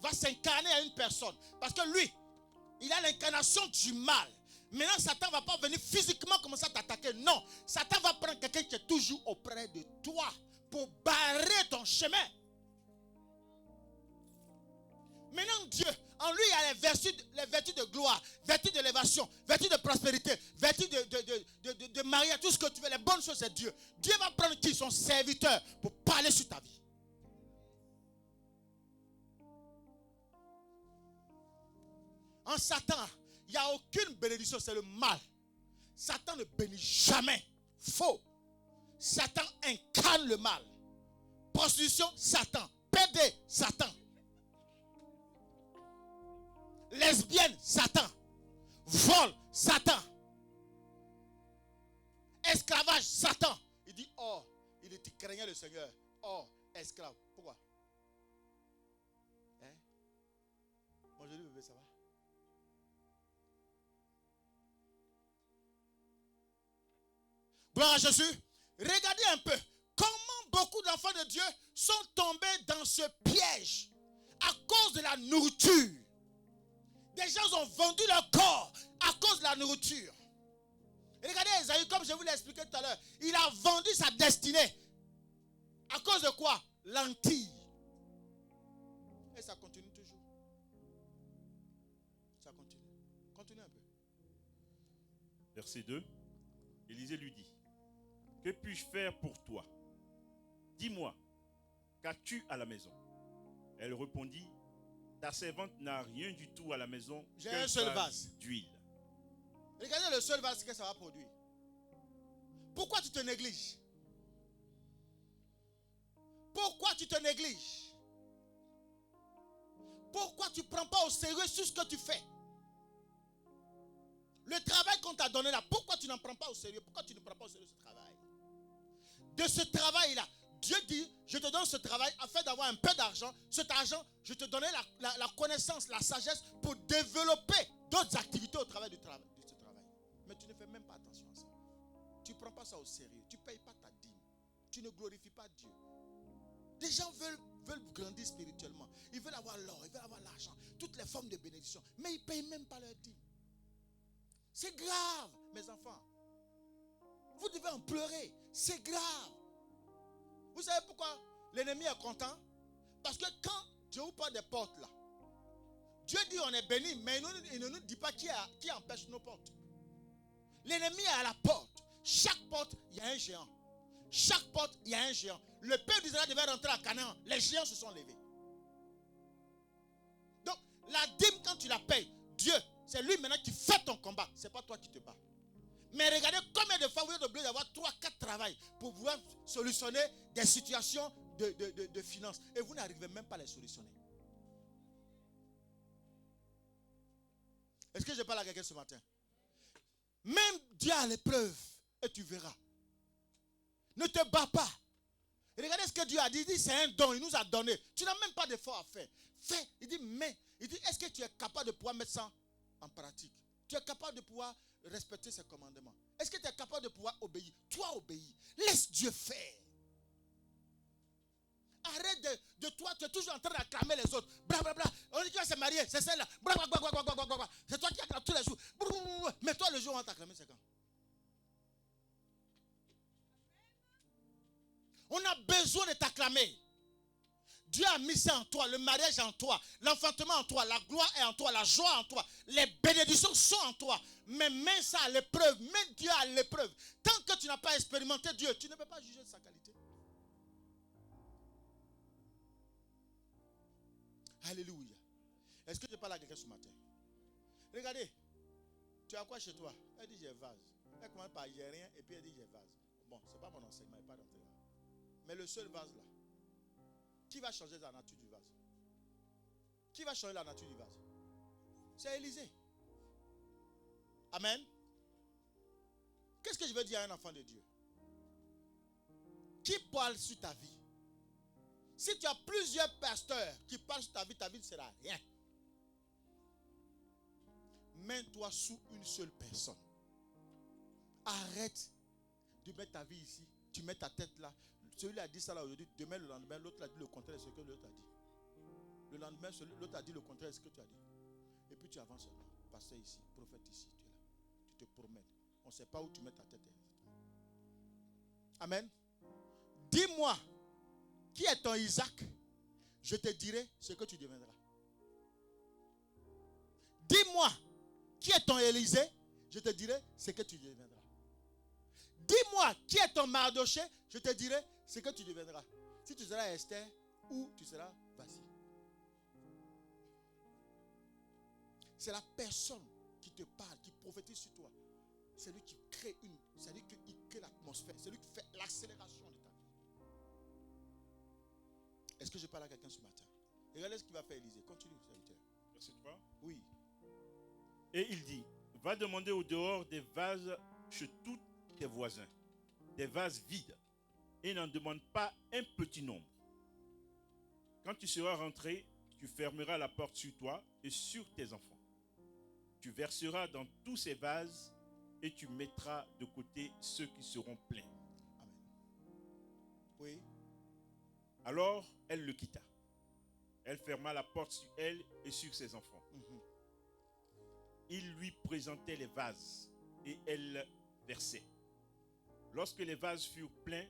va s'incarner à une personne. Parce que lui, il a l'incarnation du mal. Maintenant, Satan ne va pas venir physiquement commencer à t'attaquer. Non. Satan va prendre quelqu'un qui est toujours auprès de toi pour barrer ton chemin. Maintenant, Dieu, en lui, il y a les vertus de gloire, vertus d'élévation, vertus de prospérité, vertus de mariage, tout ce que tu veux. Les bonnes choses, c'est Dieu. Dieu va prendre qui? Son serviteur pour parler sur ta vie. En Satan, il n'y a aucune bénédiction, c'est le mal. Satan ne bénit jamais. Faux. Satan incarne le mal. Prostitution, Satan. PD, Satan. Lesbienne, Satan. Vol, Satan. Esclavage, Satan. Il dit, oh, il craignait le Seigneur. Oh, esclave. Pourquoi? Hein? Moi je dis, bébé, ça va? Gloire à Jésus. Regardez un peu comment beaucoup d'enfants de Dieu sont tombés dans ce piège à cause de la nourriture. Des gens ont vendu leur corps à cause de la nourriture. Et regardez Esaïe, comme je vous l'ai expliqué tout à l'heure, il a vendu sa destinée. À cause de quoi? Lentilles. Et ça continue toujours. Ça continue. Continue un peu. Verset 2. Élisée lui dit: que puis-je faire pour toi? Dis-moi, qu'as-tu à la maison? Elle répondit: ta servante n'a rien du tout à la maison. J'ai un seul vase d'huile. Regardez le seul vase que ça va produire. Pourquoi tu te négliges? Pourquoi tu te négliges? Pourquoi tu ne prends pas au sérieux sur ce que tu fais? Le travail qu'on t'a donné là, pourquoi tu n'en prends pas au sérieux? Pourquoi tu ne prends pas au sérieux ce travail? De ce travail-là, Dieu dit, je te donne ce travail afin d'avoir un peu d'argent. Cet argent, je te donnais la connaissance, la sagesse pour développer d'autres activités au travers de ce travail. Mais tu ne fais même pas attention à ça. Tu ne prends pas ça au sérieux. Tu ne payes pas ta dîme. Tu ne glorifies pas Dieu. Des gens veulent grandir spirituellement. Ils veulent avoir l'or, ils veulent avoir l'argent, toutes les formes de bénédiction. Mais ils ne payent même pas leur dîme. C'est grave, mes enfants. Vous devez en pleurer. C'est grave. Vous savez pourquoi l'ennemi est content? Parce que quand Dieu vous parle des portes là, Dieu dit on est béni, mais il ne nous dit pas qui empêche nos portes. L'ennemi est à la porte. Chaque porte, il y a un géant. Chaque porte, il y a un géant. Le peuple d'Israël devait rentrer à Canaan. Les géants se sont levés. Donc, la dîme, quand tu la payes, Dieu, c'est lui maintenant qui fait ton combat. Ce n'est pas toi qui te bats. Mais regardez combien de fois vous êtes obligé d'avoir 3-4 travails pour pouvoir solutionner des situations de finances. Et vous n'arrivez même pas à les solutionner. Est-ce que je parle à quelqu'un ce matin? Même Dieu a l'épreuve et tu verras. Ne te bats pas. Et regardez ce que Dieu a dit. Il dit c'est un don, il nous a donné. Tu n'as même pas d'effort à faire. Fais. Il dit est-ce que tu es capable de pouvoir mettre ça en pratique? Tu es capable de pouvoir respecter ses commandements? Est-ce que tu es capable de pouvoir obéir? Toi obéis. Laisse Dieu faire. Arrête de toi, tu es toujours en train d'acclamer les autres. Bla bla bla. On dit que tu vas se marier, c'est celle-là. Bla bla bla bla bla bla bla. C'est toi qui acclames tous les jours. Mais toi, le jour où on va t'acclamer, c'est quand? On a besoin de t'acclamer. Dieu a mis ça en toi, le mariage est en toi, l'enfantement en toi, la gloire est en toi, la joie en toi, les bénédictions sont en toi. Mais mets ça à l'épreuve, mets Dieu à l'épreuve. Tant que tu n'as pas expérimenté Dieu, tu ne peux pas juger de sa qualité. Alléluia. Est-ce que je parle à quelqu'un ce matin? Regardez, tu as quoi chez toi? Elle dit j'ai vase. Elle commence par j'ai rien et puis elle dit j'ai vase. Bon, ce n'est pas mon enseignement, il n'est pas d'entrer là. Mais le seul vase là, qui va changer la nature du vase? Qui va changer la nature du vase? C'est Élisée. Amen. Qu'est-ce que je veux dire à un enfant de Dieu? Qui parle sur ta vie? Si tu as plusieurs pasteurs qui parlent sur ta vie ne sera rien. Mets-toi sous une seule personne. Arrête de mettre ta vie ici. Tu mets ta tête là. Celui-là a dit ça là aujourd'hui. Demain, le lendemain, l'autre a dit le contraire de ce que l'autre a dit. Le lendemain, l'autre a dit le contraire de ce que tu as dit. Et puis tu avances seulement. Pasteur ici, prophète ici, tu es là. Tu te promènes. On ne sait pas où tu mets ta tête. Amen. Dis-moi, qui est ton Isaac? Je te dirai ce que tu deviendras. Dis-moi, qui est ton Élisée? Je te dirai ce que tu deviendras. Dis-moi, qui est ton Mardoché? Je te dirai ce que tu deviendras. Si tu seras Esther ou tu seras Vasile. C'est la personne qui te parle, qui prophétise sur toi. C'est lui qui crée l'atmosphère. C'est lui qui fait l'accélération de ta vie. Est-ce que je parle à quelqu'un ce matin? Regardez ce qu'il va faire Élisée. Continue, serviteur. Verset 3. Oui. Et il dit, va demander au dehors des vases chez tous tes voisins, des vases vides, et n'en demande pas un petit nombre. Quand tu seras rentré, tu fermeras la porte sur toi et sur tes enfants. Tu verseras dans tous ces vases et tu mettras de côté ceux qui seront pleins. Amen. Oui. Alors, elle le quitta. Elle ferma la porte sur elle et sur ses enfants. Il lui présentait les vases et elle versait. Lorsque les vases furent pleins,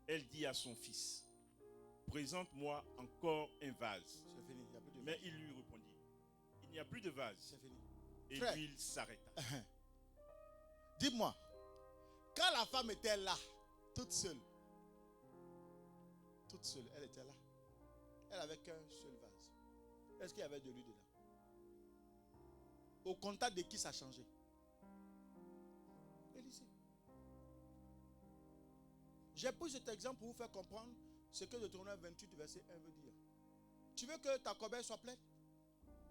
elle dit à son fils, présente-moi encore un vase. C'est fini, il n'y a plus de vase. Mais il lui répondit, il n'y a plus de vase. C'est fini. Et Frère, puis il s'arrêta. Dis-moi, quand la femme était là, toute seule, elle était là. Elle avait qu'un seul vase. Est-ce qu'il y avait de l'huile dedans? Au contact de qui ça a changé? Élisée. J'ai pris cet exemple pour vous faire comprendre ce que Deutéronome 28, verset 1 veut dire. Tu veux que ta corbeille soit pleine?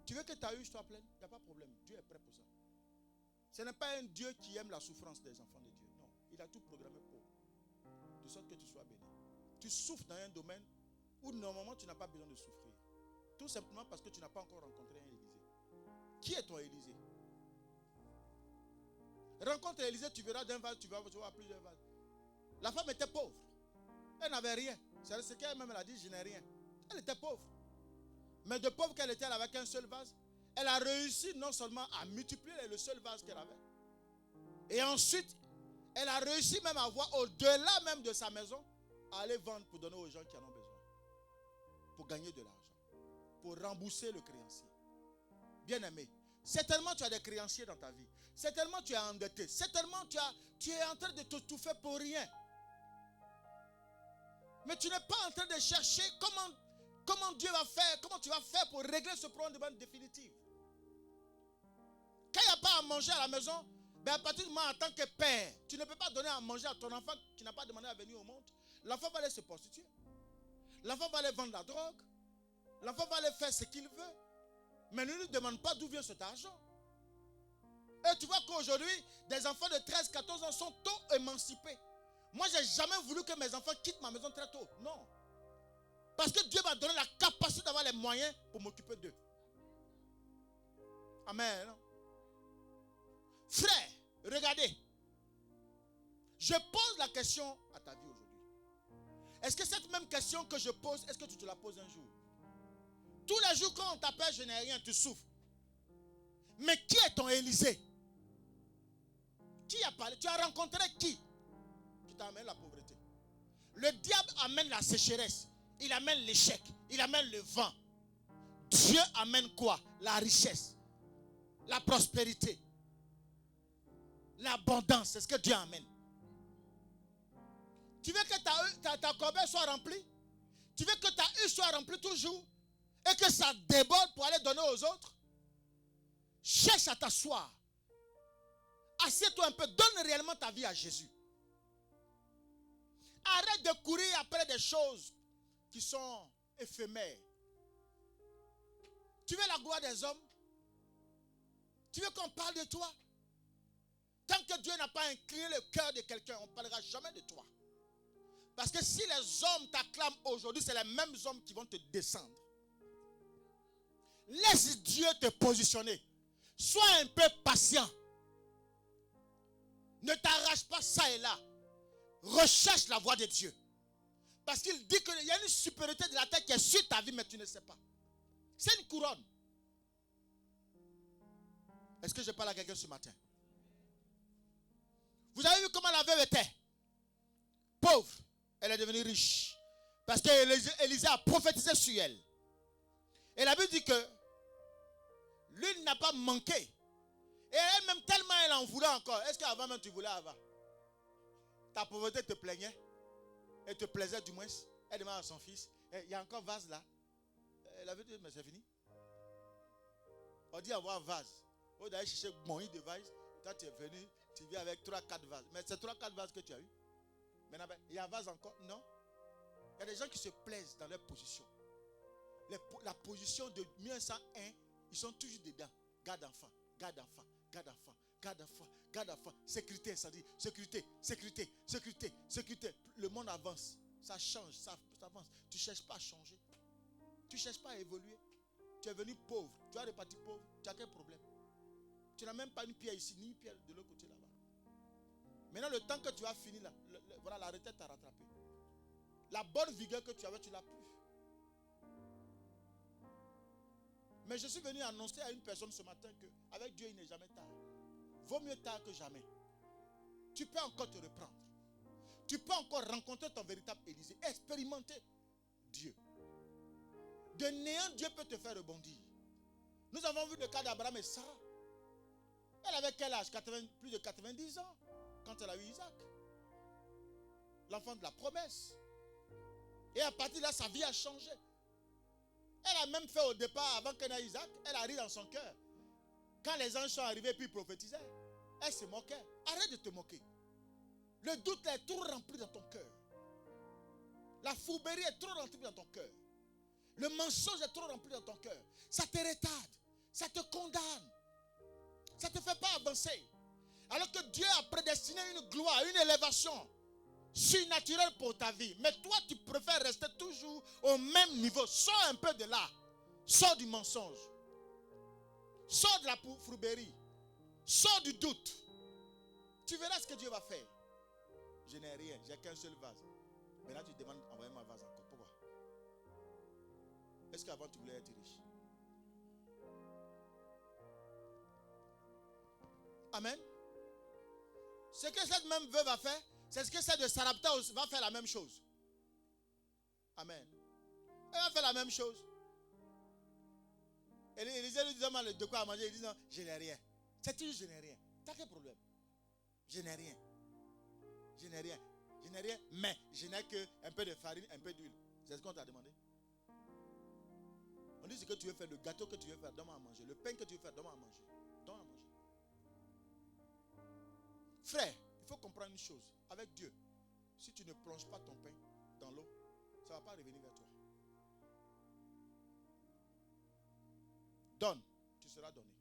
Tu veux que ta huche soit pleine? Il n'y a pas de problème. Dieu est prêt pour ça. Ce n'est pas un Dieu qui aime la souffrance des enfants de Dieu. Non. Il a tout programmé pour. De sorte que tu sois béni. tu souffres dans un domaine où normalement tu n'as pas besoin de souffrir. Tout simplement parce que tu n'as pas encore rencontré un Élysée. Qui est ton Élysée? Rencontre l'Élysée, tu verras d'un vase, tu vas voir plusieurs vases. La femme était pauvre. Elle n'avait rien. C'est ce qu'elle-même a dit, je n'ai rien. Elle était pauvre. Mais de pauvre qu'elle était, elle avait qu'un seul vase. Elle a réussi non seulement à multiplier le seul vase qu'elle avait. Et ensuite, elle a réussi même à avoir au-delà même de sa maison, à aller vendre pour donner aux gens qui en ont besoin. Pour gagner de l'argent. Pour rembourser le créancier. Bien-aimé, certainement tu as des créanciers dans ta vie. Certainement tu es endetté. Certainement tu es en train de t'étouffer pour rien. Mais tu n'es pas en train de chercher comment Dieu va faire, comment tu vas faire pour régler ce problème de manière définitive. Quand il n'y a pas à manger à la maison, ben à partir du moment en tant que père, tu ne peux pas donner à manger à ton enfant qui n'a pas demandé à venir au monde. L'enfant va aller se prostituer. L'enfant va aller vendre la drogue. L'enfant va aller faire ce qu'il veut. Mais ne lui demande pas d'où vient cet argent. Et tu vois qu'aujourd'hui, des enfants de 13-14 ans sont tôt émancipés. Moi, je n'ai jamais voulu que mes enfants quittent ma maison très tôt. Non. Parce que Dieu m'a donné la capacité d'avoir les moyens pour m'occuper d'eux. Amen. Frère, regardez. Je pose la question à ta vie aujourd'hui. Est-ce que cette même question que je pose, est-ce que tu te la poses un jour? Tous les jours quand on t'appelle, je n'ai rien, tu souffres. Mais qui est ton Élysée? Qui a parlé? Tu as rencontré qui t'amène la pauvreté? Le diable amène la sécheresse. Il amène l'échec. Il amène le vent. Dieu amène quoi? La richesse. La prospérité. L'abondance. C'est ce que Dieu amène. Tu veux que ta corbeille soit remplie? Tu veux que ta huile soit remplie toujours? Et que ça déborde pour aller donner aux autres? Cherche à t'asseoir. Assieds-toi un peu. Donne réellement ta vie à Jésus. Arrête de courir après des choses qui sont éphémères. Tu veux la gloire des hommes? Tu veux qu'on parle de toi? Tant que Dieu n'a pas incliné le cœur de quelqu'un, on ne parlera jamais de toi. Parce que si les hommes t'acclament aujourd'hui, c'est les mêmes hommes qui vont te descendre. Laisse Dieu te positionner. Sois un peu patient. Ne t'arrache pas ça et là. Recherche la voie de Dieu. Parce qu'il dit qu'il y a une supériorité de la terre qui est sur ta vie, mais tu ne sais pas. C'est une couronne. Est-ce que je parle à quelqu'un ce matin? Vous avez vu comment la veuve était? Pauvre. Elle est devenue riche. Parce qu'Élisée a prophétisé sur elle. Et la Bible dit que l'huile n'a pas manqué. Et elle-même, tellement elle en voulait encore. Est-ce qu'avant même tu voulais avant? Ta pauvreté te plaignait. Elle te plaisait du moins. Elle demande à son fils. Il y a encore vase là. Elle avait dit, mais c'est fini. On dit avoir vase. On d'aller chercher mon de vase. Quand tu es venu, tu viens avec 3-4 vases. Mais c'est 3-4 vases que tu as eu. Maintenant, il y a un vase encore? Non. Il y a des gens qui se plaisent dans leur position. La position de 1901, ils sont toujours dedans. Garde enfant, garde enfant, garde enfant, garde enfant, garde enfant. Sécurité, ça dit sécurité, sécurité, sécurité, sécurité. Le monde avance, ça change, ça avance. Tu ne cherches pas à changer. Tu ne cherches pas à évoluer. Tu es venu pauvre, tu as reparti pauvre. Tu as quel problème? Tu n'as même pas une pierre ici, ni une pierre de l'autre côté là-bas. Maintenant, le temps que tu as fini là, voilà, la retraite t'a rattrapé. La bonne vigueur que tu avais, tu l'as plus. Mais je suis venu annoncer à une personne ce matin qu'avec Dieu, il n'est jamais tard. Vaut mieux tard que jamais. Tu peux encore te reprendre. Tu peux encore rencontrer ton véritable Élysée. Expérimenter Dieu. De néant, Dieu peut te faire rebondir. Nous avons vu le cas d'Abraham et Sarah. Elle avait quel âge? Plus de 90 ans quand elle a eu Isaac. L'enfant de la promesse. Et à partir de là, sa vie a changé. Elle a même fait au départ, avant qu'elle ait Isaac, elle a ri dans son cœur. Quand les anges sont arrivés puis prophétisaient, elle se moquait. Arrête de te moquer. Le doute est trop rempli dans ton cœur. La fourberie est trop remplie dans ton cœur. Le mensonge est trop rempli dans ton cœur. Ça te retarde. Ça te condamne. Ça ne te fait pas avancer. Alors que Dieu a prédestiné une gloire, une élévation surnaturel pour ta vie. Mais toi, tu préfères rester toujours au même niveau. Sors un peu de là. Sors du mensonge. Sors de la fourberie. Sors du doute. Tu verras ce que Dieu va faire. Je n'ai rien, j'ai qu'un seul vase. Maintenant tu demandes d'envoyer ma vase encore. Pourquoi? Est-ce qu'avant tu voulais être riche? Amen. Ce que cette même veuve a fait, c'est ce que celle de Sarepta va faire la même chose. Amen. Elle va faire la même chose. Élisée lui demande de quoi à manger. Il dit non, je n'ai rien. C'est toujours je n'ai rien. T'as quel problème? Je n'ai rien. Je n'ai rien. Je n'ai rien, mais je n'ai qu'un peu de farine, un peu d'huile. C'est ce qu'on t'a demandé. On dit ce que tu veux faire, le gâteau que tu veux faire, donne-moi à manger. Le pain que tu veux faire, donne-moi à manger. Donne-moi à manger. Frère, il faut comprendre une chose. Avec Dieu, si tu ne plonges pas ton pain dans l'eau, ça ne va pas revenir vers toi. Donne, tu seras donné.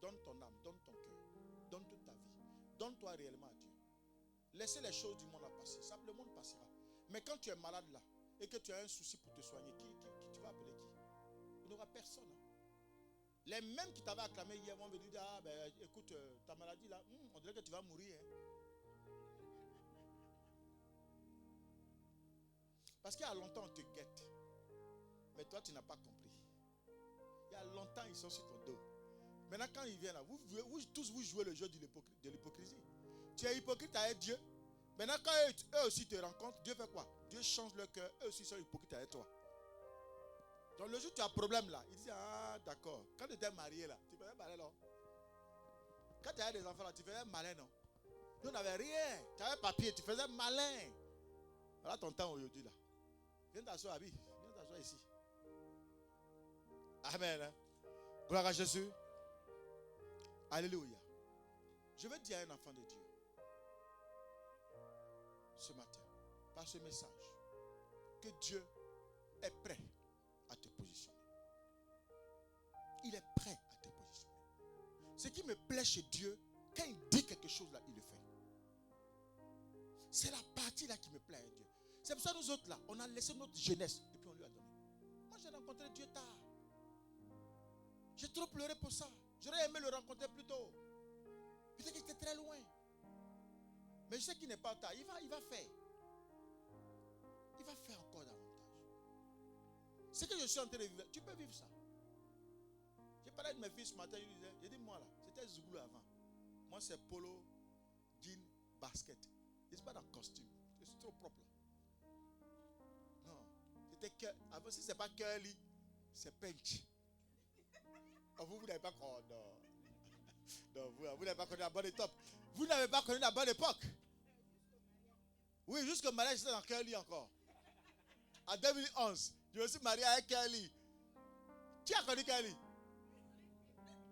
Donne ton âme, donne ton cœur, donne toute ta vie. Donne-toi réellement à Dieu. Laissez les choses du monde à passer. Ça, le monde passera. Mais quand tu es malade là, et que tu as un souci pour te soigner, qui tu vas appeler qui? Il n'y aura personne. Hein. Les mêmes qui t'avaient acclamé hier vont venir dire, ah ben écoute, ta maladie là, on dirait que tu vas mourir. Hein. Parce qu'il y a longtemps on te guette. Mais toi tu n'as pas compris. Il y a longtemps ils sont sur ton dos. Maintenant quand ils viennent là, tous vous jouez le jeu de l'hypocrisie. Tu es hypocrite avec Dieu. Maintenant quand eux aussi te rencontrent, Dieu fait quoi? Dieu change leur cœur, eux aussi sont hypocrites avec toi. Donc le jour où tu as un problème là, il dit ah d'accord. Quand tu étais marié là, tu faisais malin non? Quand tu avais des enfants là, tu faisais malin non? Nous on n'avait rien. Tu avais papier, tu faisais malin. Voilà ton temps aujourd'hui là. Viens t'asseoir, Abi. Viens t'asseoir ici. Amen. Hein? Gloire à Jésus. Alléluia. Je veux dire à un enfant de Dieu ce matin, par ce message, que Dieu est prêt à te positionner. Il est prêt à te positionner. Ce qui me plaît chez Dieu, quand il dit quelque chose là, il le fait. C'est la partie là qui me plaît à Dieu. C'est pour ça que nous autres là, on a laissé notre jeunesse et puis on lui a donné. Moi j'ai rencontré Dieu tard. J'ai trop pleuré pour ça. J'aurais aimé le rencontrer plus tôt. Peut-être qu'il était très loin. Mais je sais qu'il n'est pas tard. Il va faire. Il va faire encore davantage. Ce que je suis en train de vivre, tu peux vivre ça. J'ai parlé de mes filles ce matin, j'ai dit moi là, c'était Zouglou avant. Moi c'est polo, jean, basket. Je ne suis pas dans le costume. Je suis trop propre là. Non. C'était avant si ce n'est pas curly, c'est pinch. Oh, vous n'avez pas connu. Non, vous n'avez pas connu la bonne époque. Vous n'avez pas connu la bonne époque. Oui, jusqu'au mariage, j'étais dans curly encore. En 2011, je me suis marié avec Curly. Qui a connu Curly?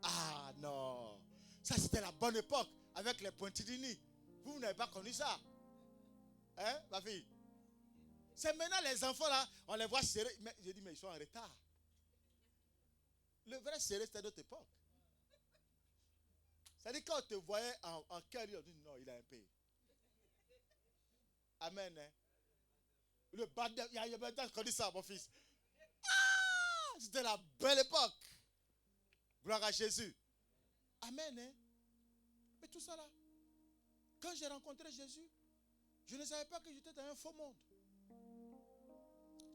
Ah non. Ça, c'était la bonne époque. Avec les pointillini. Vous n'avez pas connu ça. Hein, ma fille? C'est maintenant les enfants là, on les voit serrer. Mais j'ai dit, mais ils sont en retard. Le vrai serré, c'était notre époque. C'est-à-dire quand on te voyait en Curly, on dit, non, il a un pays. Amen. Hein? Le badin, il y a maintenant qu'on dit ça à mon fils. Ah, c'était la belle époque. Gloire à Jésus. Amen. Hein? Mais tout ça là, quand j'ai rencontré Jésus, je ne savais pas que j'étais dans un faux monde.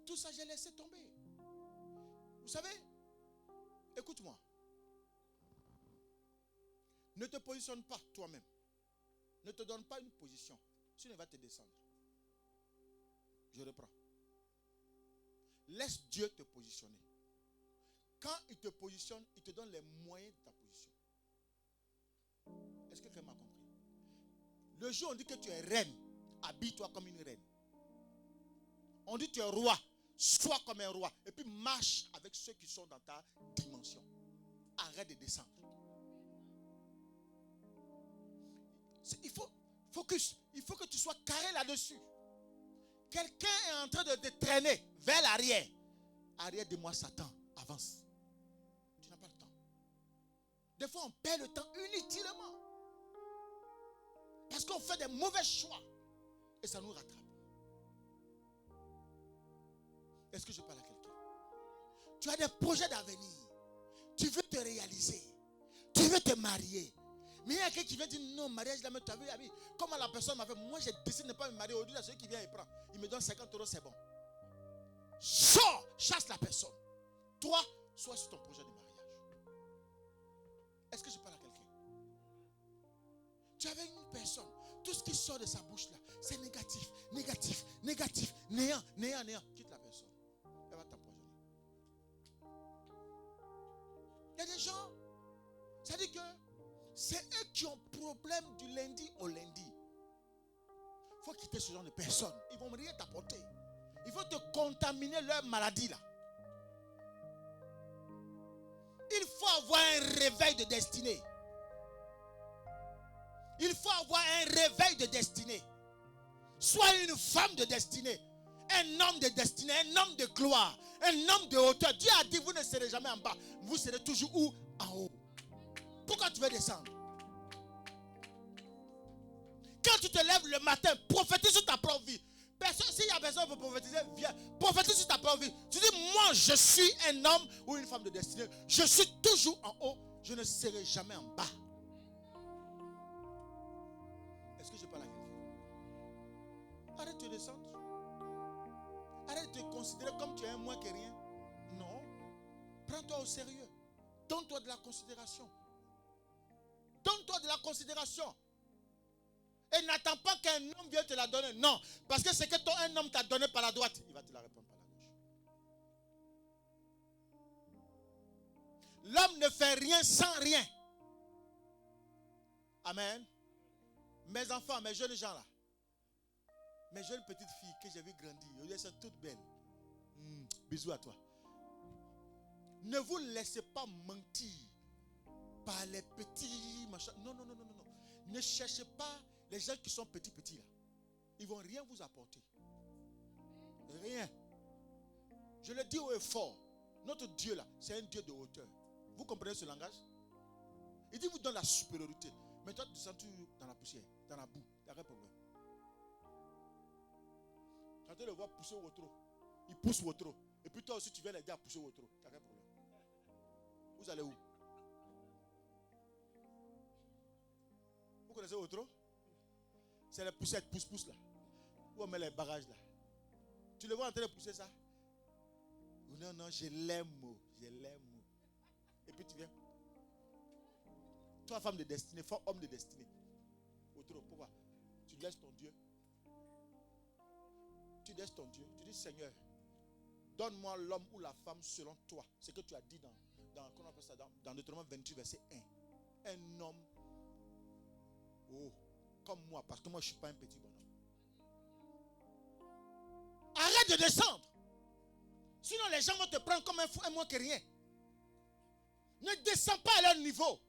Tout ça, j'ai laissé tomber. Vous savez, écoute-moi. Ne te positionne pas toi-même. Ne te donne pas une position. Sinon, il va te descendre. Je reprends. Laisse Dieu te positionner. Quand il te positionne, il te donne les moyens de ta position. Est-ce que quelqu'un m'a compris? Le jour où on dit que tu es reine, habille-toi comme une reine. On dit que tu es roi, sois comme un roi. Et puis marche avec ceux qui sont dans ta dimension. Arrête de descendre. Il faut focus. Il faut que tu sois carré là-dessus. Quelqu'un est en train de te traîner vers l'arrière. Arrière de moi, Satan, avance. Tu n'as pas le temps. Des fois, on perd le temps inutilement. Parce qu'on fait des mauvais choix. Et ça nous rattrape. Est-ce que je parle à quelqu'un? Tu as des projets d'avenir. Tu veux te réaliser. Tu veux te marier. Mais il y a quelqu'un qui vient dire non, mariage, là, mais tu as vu, comment la personne m'a fait. Moi, j'ai décidé de ne pas me marier. Aujourd'hui, celui qui vient, il prend. Il me donne 50 €, c'est bon. Sors, chasse la personne. Toi, sois sur ton projet de mariage. Est-ce que je parle à quelqu'un? Tu es avec une personne. Tout ce qui sort de sa bouche là, c'est négatif, négatif, négatif, néant, néant, néant. Quitte la personne. Elle va t'empoisonner. Il y a des gens, ça dit que c'est eux qui ont problème du lundi au lundi. Il faut quitter ce genre de personnes. Ils ne vont rien t'apporter. Ils vont te contaminer leur maladie là. Il faut avoir un réveil de destinée. Il faut avoir un réveil de destinée. Sois une femme de destinée. Un homme de destinée. Un homme de gloire. Un homme de hauteur. Dieu a dit, vous ne serez jamais en bas. Vous serez toujours où? En haut. Pourquoi tu veux descendre? Quand tu te lèves le matin, prophétise sur ta propre vie. S'il y a personne pour prophétiser, viens. Prophétise sur ta propre vie. Tu dis, moi je suis un homme ou une femme de destinée. Je suis toujours en haut. Je ne serai jamais en bas. Est-ce que je parle à quelqu'un? Arrête de descendre. Arrête de te considérer comme tu es un moins que rien. Non. Prends-toi au sérieux. Donne-toi de la considération. Donne-toi de la considération. Et n'attends pas qu'un homme vienne te la donner. Non. Parce que c'est que un homme t'a donné par la droite, il va te la répondre par la gauche. L'homme ne fait rien sans rien. Amen. Mes enfants, mes jeunes gens là. Mes jeunes petites filles que j'ai vu grandir. Elles sont toutes belles. Bisous à toi. Ne vous laissez pas mentir par les petits machins. Non, non, non, non, non. Ne cherchez pas les gens qui sont petits là. Ils ne vont rien vous apporter. Rien. Je le dis haut et fort. Notre Dieu là, c'est un Dieu de hauteur. Vous comprenez ce langage? Il dit vous donne la supériorité. Mais toi tu te sens dans la poussière, dans la boue. Il n'y a pas de problème. Quand tu le vois pousser au trop, il pousse au trop. Et puis toi aussi tu viens l'aider à pousser au trop. Il n'y a pas de problème. Vous allez où? Vous connaissez au trop? C'est les poussettes, pousse-pousse là. Où on met les barrages là. Tu le vois en train de pousser ça? Non, non, je l'aime. Je l'aime. Et puis tu viens. Toi, femme de destinée, homme de destinée. Autre, pourquoi? Tu laisses ton Dieu. Tu laisses ton Dieu. Tu dis, Seigneur, donne-moi l'homme ou la femme selon toi. C'est ce que tu as dit comment on appelle ça, dans Deutéronome 28, verset 1. Un homme, comme moi, parce que moi, je ne suis pas un petit bonhomme. Arrête de descendre. Sinon, les gens vont te prendre comme un moins que rien. Ne descends pas à leur niveau.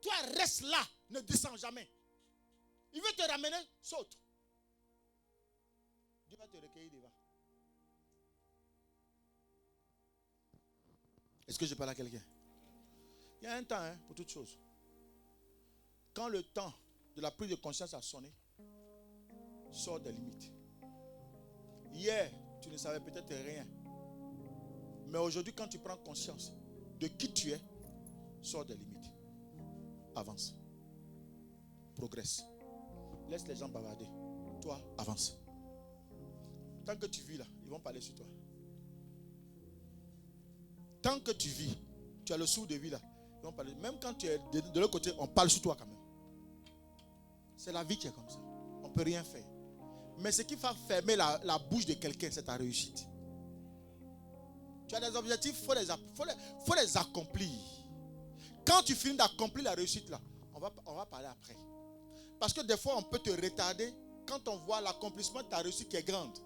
Toi, reste là. Ne descends jamais. Il veut te ramener, saute. Dieu va te recueillir devant. Est-ce que je parle à quelqu'un? Il y a un temps pour toutes choses. Quand le temps de la prise de conscience a sonné, sors des limites. Hier, tu ne savais peut-être rien. Mais aujourd'hui, quand tu prends conscience de qui tu es, sors des limites. Avance. Progresse. Laisse les gens bavarder. Toi, avance. Tant que tu vis là, ils vont parler sur toi. Tant que tu vis, tu as le souffle de vie là, ils vont parler. Même quand tu es de l'autre côté, on parle sur toi quand même. C'est la vie qui est comme ça. On ne peut rien faire. Mais ce qui va fermer la bouche de quelqu'un, c'est ta réussite. Tu as des objectifs, il faut les accomplir. Quand tu finis d'accomplir la réussite là, on va parler après. Parce que des fois, on peut te retarder quand on voit l'accomplissement de ta réussite qui est grande.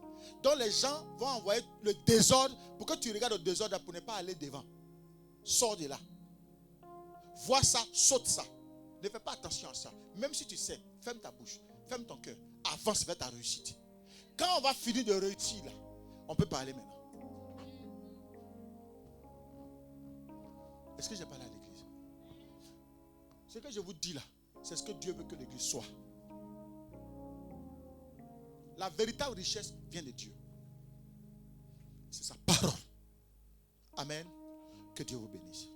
Donc les gens vont envoyer le désordre pour que tu regardes le désordre pour ne pas aller devant. Sors de là. Vois ça, saute ça. Ne fais pas attention à ça. Même si tu sais, ferme ta bouche, ferme ton cœur. Avance vers ta réussite. Quand on va finir de réussir là, on peut parler maintenant. Est-ce que j'ai parlé à l'église? Ce que je vous dis là, c'est ce que Dieu veut que l'église soit. La véritable richesse vient de Dieu. C'est sa parole. Amen. Que Dieu vous bénisse.